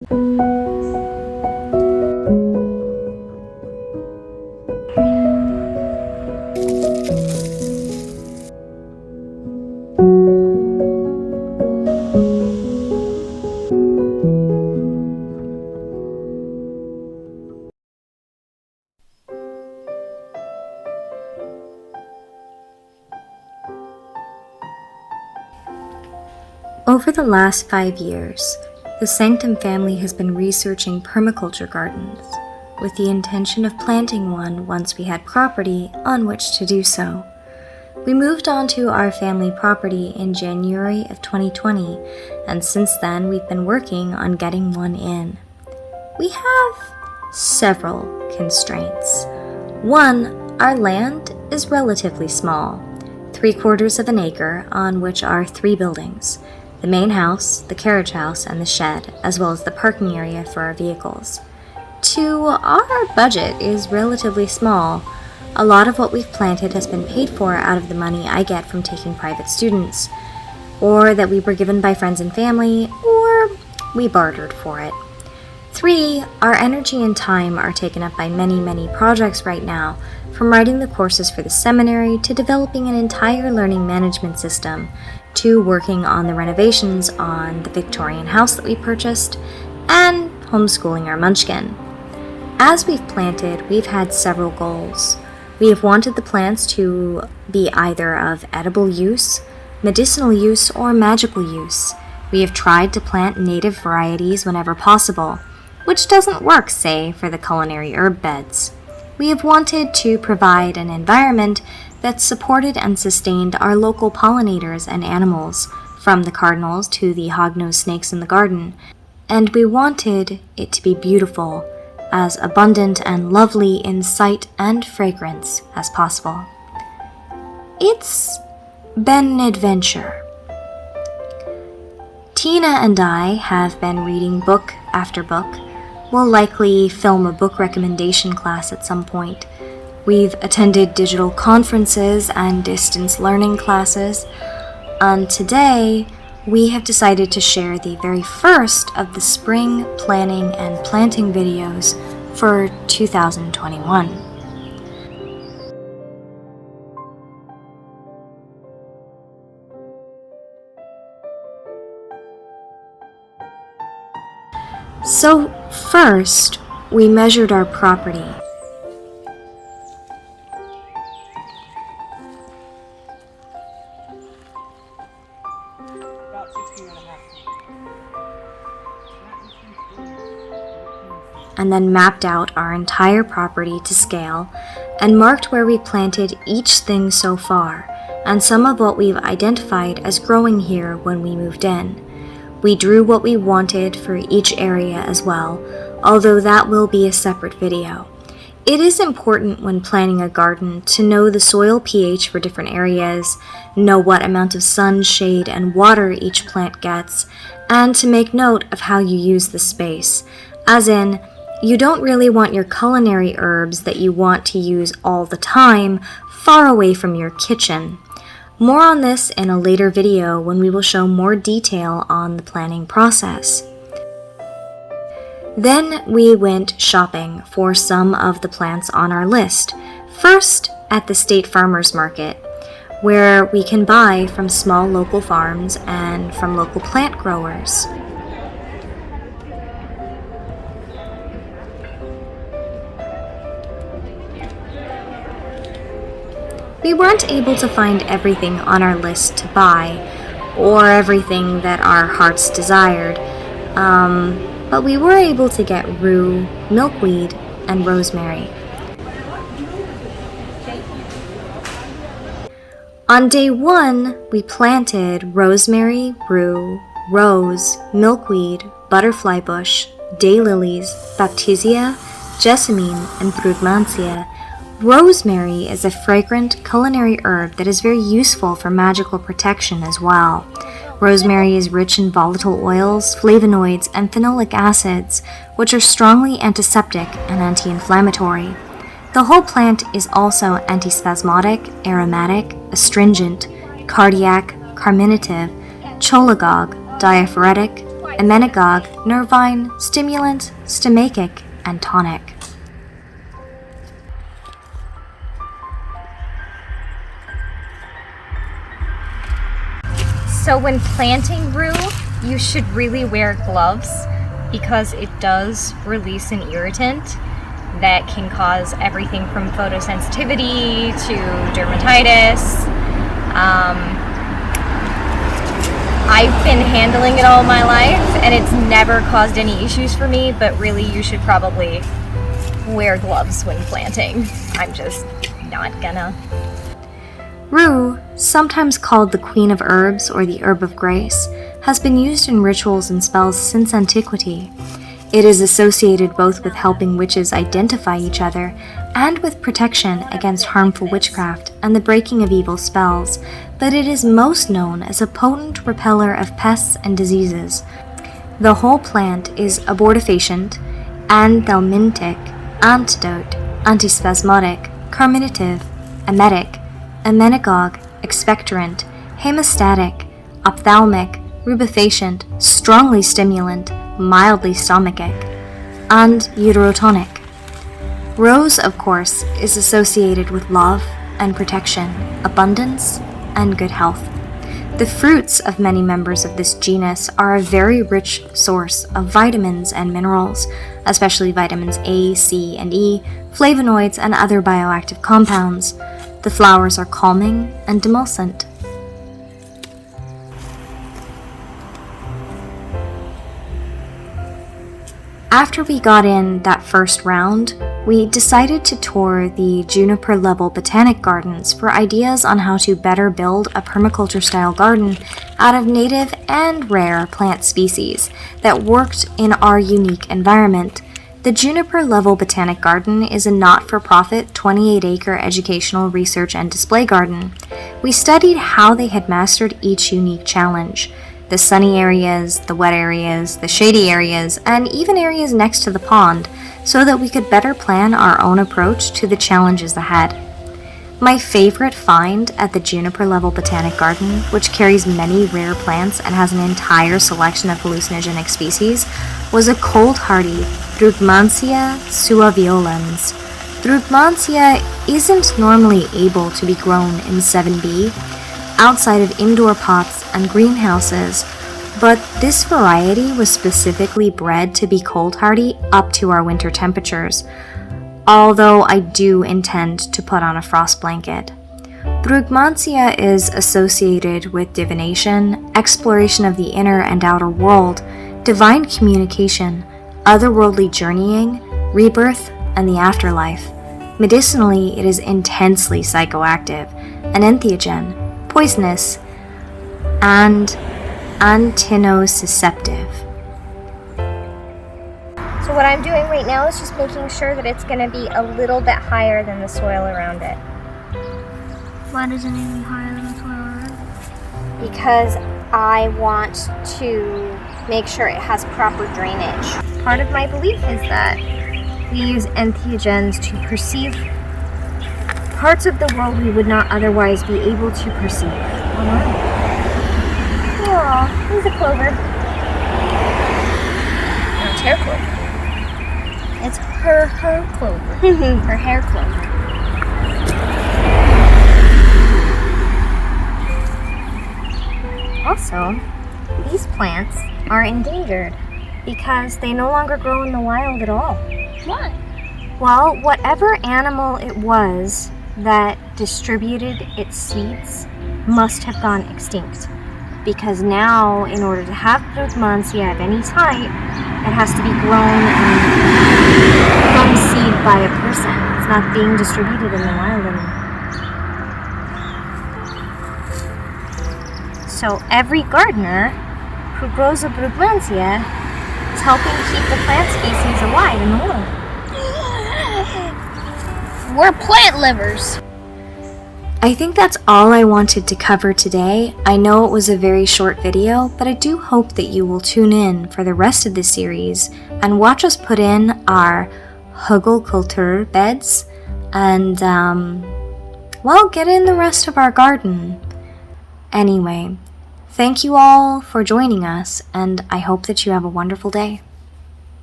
Over the last 5 years, the Sanctum family has been researching permaculture gardens, with the intention of planting one once we had property on which to do so. We moved onto our family property in January of 2020, and since then we've been working on getting one in. We have several constraints. One, our land is relatively small, 3/4 of an acre, on which are 3 buildings: the main house, the carriage house, and the shed, as well as the parking area for our vehicles. 2, our budget is relatively small. A lot of what we've planted has been paid for out of the money I get from taking private students, or that we were given by friends and family, or we bartered for it. 3, our energy and time are taken up by many projects right now, from writing the courses for the seminary to developing an entire learning management system, to working on the renovations on the Victorian house that we purchased, and homeschooling our munchkin. As we've planted, we've had several goals. We have wanted the plants to be either of edible use, medicinal use, or magical use. We have tried to plant native varieties whenever possible, which doesn't work, say, for the culinary herb beds. We have wanted to provide an environment that supported and sustained our local pollinators and animals, from the cardinals to the hognose snakes in the garden, and we wanted it to be beautiful, as abundant and lovely in sight and fragrance as possible. It's been an adventure. Tina and I have been reading book after book. We'll likely film a book recommendation class at some point. We've attended digital conferences and distance learning classes, and today we have decided to share the very first of the spring planning and planting videos for 2021. So first, we measured our property. And then mapped out our entire property to scale and marked where we planted each thing so far and some of what we've identified as growing here when we moved in. We drew what we wanted for each area as well, although that will be a separate video. It is important when planting a garden to know the soil pH for different areas, know what amount of sun, shade, and water each plant gets, and to make note of how you use the space, as in, you don't really want your culinary herbs that you want to use all the time far away from your kitchen. More on this in a later video when we will show more detail on the planning process. Then we went shopping for some of the plants on our list, first at the State Farmers Market, where we can buy from small local farms and from local plant growers. We weren't able to find everything on our list to buy, or everything that our hearts desired, but we were able to get rue, milkweed, and rosemary. On day 1, we planted rosemary, rue, rose, milkweed, butterfly bush, daylilies, baptisia, jessamine, and brugmansia. Rosemary is a fragrant culinary herb that is very useful for magical protection as well. Rosemary is rich in volatile oils, flavonoids, and phenolic acids, which are strongly antiseptic and anti-inflammatory. The whole plant is also antispasmodic, aromatic, astringent, cardiac, carminative, cholagogue, diaphoretic, emmenagogue, nervine, stimulant, stomachic, and tonic. So when planting rue, you should really wear gloves because it does release an irritant that can cause everything from photosensitivity to dermatitis. I've been handling it all my life and it's never caused any issues for me, but really you should probably wear gloves when planting. I'm just not gonna. Rue, sometimes called the Queen of Herbs or the Herb of Grace, has been used in rituals and spells since antiquity. It is associated both with helping witches identify each other and with protection against harmful witchcraft and the breaking of evil spells, but it is most known as a potent repeller of pests and diseases. The whole plant is abortifacient, anthelmintic, antidote, antispasmodic, carminative, emetic, emmenagogue, expectorant, hemostatic, ophthalmic, rubefacient, strongly stimulant, mildly stomachic, and uterotonic. Rose, of course, is associated with love and protection, abundance, and good health. The fruits of many members of this genus are a very rich source of vitamins and minerals, especially vitamins A, C, and E, flavonoids, and other bioactive compounds. The flowers are calming and demulcent. After we got in that first round, we decided to tour the Juniper Level Botanic Gardens for ideas on how to better build a permaculture-style garden out of native and rare plant species that worked in our unique environment. The Juniper Level Botanic Garden is a not-for-profit 28-acre educational research and display garden. We studied how they had mastered each unique challenge: the sunny areas, the wet areas, the shady areas, and even areas next to the pond, so that we could better plan our own approach to the challenges ahead. My favorite find at the Juniper Level Botanic Garden, which carries many rare plants and has an entire selection of hallucinogenic species, was a cold-hardy Brugmansia suaviolens. Brugmansia isn't normally able to be grown in 7B, outside of indoor pots and greenhouses, but this variety was specifically bred to be cold hardy up to our winter temperatures, although I do intend to put on a frost blanket. Brugmansia is associated with divination, exploration of the inner and outer world, divine communication, otherworldly journeying, rebirth, and the afterlife. Medicinally, it is intensely psychoactive, an entheogen, poisonous, and antinosusceptive. So what I'm doing right now is just making sure that it's going to be a little bit higher than the soil around it. Why doesn't it be higher than the soil around it? Because I want to make sure it has proper drainage. Part of my belief is that we use entheogens to perceive parts of the world we would not otherwise be able to perceive. Aw, here's a clover. No, it's hair clover. It's her clover. Her hair clover. Also, these plants are endangered because they no longer grow in the wild at all. Why? Well, whatever animal it was that distributed its seeds must have gone extinct, because now, in order to have Brugmansia of any type, it has to be grown from seed by a person. It's not being distributed in the wild anymore. So every gardener who grows a Brugmansia is helping keep the plant species alive in the world. We're plant livers. I think that's all I wanted to cover today. I know it was a very short video, but I do hope that you will tune in for the rest of this series and watch us put in our Permaculture beds and, get in the rest of our garden. Anyway, Thank you all for joining us, and I hope that you have a wonderful day.